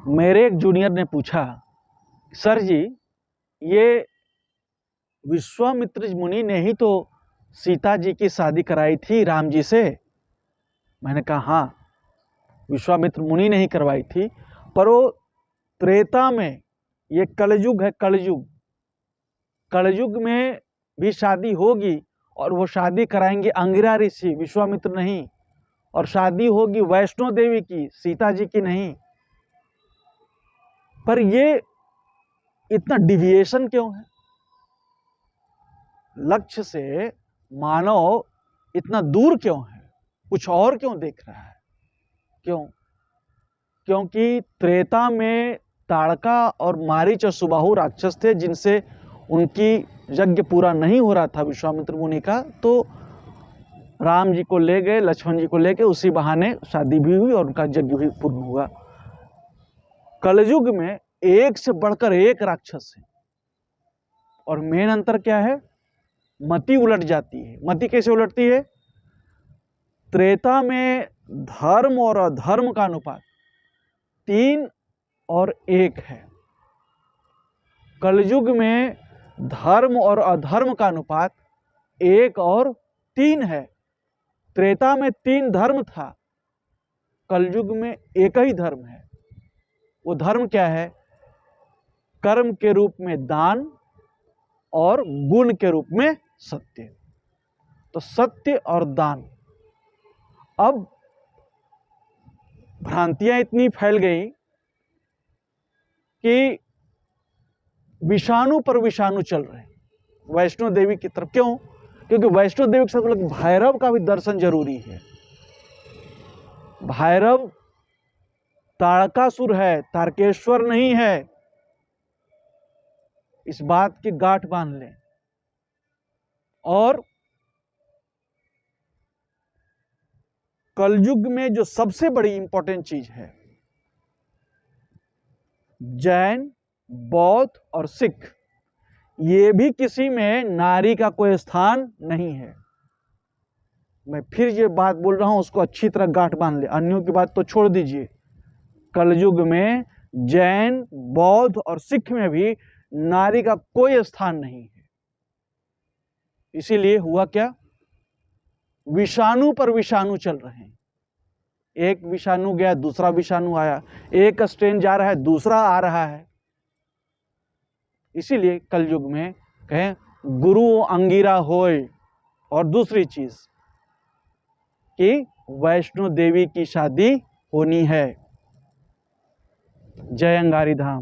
मेरे एक जूनियर ने पूछा, सर जी ये विश्वामित्र मुनि ने ही तो सीता जी की शादी कराई थी राम जी से। मैंने कहा हाँ, विश्वामित्र मुनि ने ही करवाई थी, पर वो त्रेता में, ये कलयुग है, कलयुग, कलयुग में भी शादी होगी और वो शादी कराएंगे अंगिरा ऋषि, विश्वामित्र नहीं, और शादी होगी वैष्णो देवी की, सीता जी की नहीं। पर ये इतना डिविएशन क्यों है? लक्ष्य से मानव इतना दूर क्यों है? कुछ और क्यों देख रहा है? क्यों? क्योंकि त्रेता में ताड़का और मारीच और सुबाहु राक्षस थे, जिनसे उनकी यज्ञ पूरा नहीं हो रहा था विश्वामित्र मुनि का, तो राम जी को ले गए, लक्ष्मण जी को लेके, उसी बहाने शादी भी हुई और उनका यज्ञ भी पूर्ण हुआ। कलयुग में एक से बढ़कर एक राक्षस है, और मेन अंतर क्या है? मति उलट जाती है। मति कैसे उलटती है? त्रेता में धर्म और अधर्म का अनुपात 3 और 1 है। कलयुग में धर्म और अधर्म का अनुपात 1 और 3 है। त्रेता में 3 धर्म था, कलयुग में एक ही धर्म है। वो धर्म क्या है? कर्म के रूप में दान और गुण के रूप में सत्य। तो सत्य और दान। अब भ्रांतियां इतनी फैल गई कि विषाणु पर विषाणु चल रहे हैं वैष्णो देवी की तरफ। क्यों? क्योंकि वैष्णो देवी के साथ भैरव का भी दर्शन जरूरी है। भैरव तारकासुर है, तारकेश्वर नहीं है। इस बात की गांठ बांध लें। और कलयुग में जो सबसे बड़ी इंपॉर्टेंट चीज है, जैन, बौद्ध और सिख, ये भी किसी में नारी का कोई स्थान नहीं है। मैं फिर ये बात बोल रहा हूं, उसको अच्छी तरह गांठ बांध ले। अन्यों की बात तो छोड़ दीजिए। कलयुग में जैन, बौद्ध और सिख में भी नारी का कोई स्थान नहीं है। इसीलिए हुआ क्या? विषाणु पर विषाणु चल रहे हैं। एक विषाणु गया, दूसरा विषाणु आया, एक स्ट्रेन जा रहा है, दूसरा आ रहा है। इसीलिए कलयुग में कहें गुरु अंगिरा होय। और दूसरी चीज कि वैष्णो देवी की शादी होनी है। जय अंगारी धाम।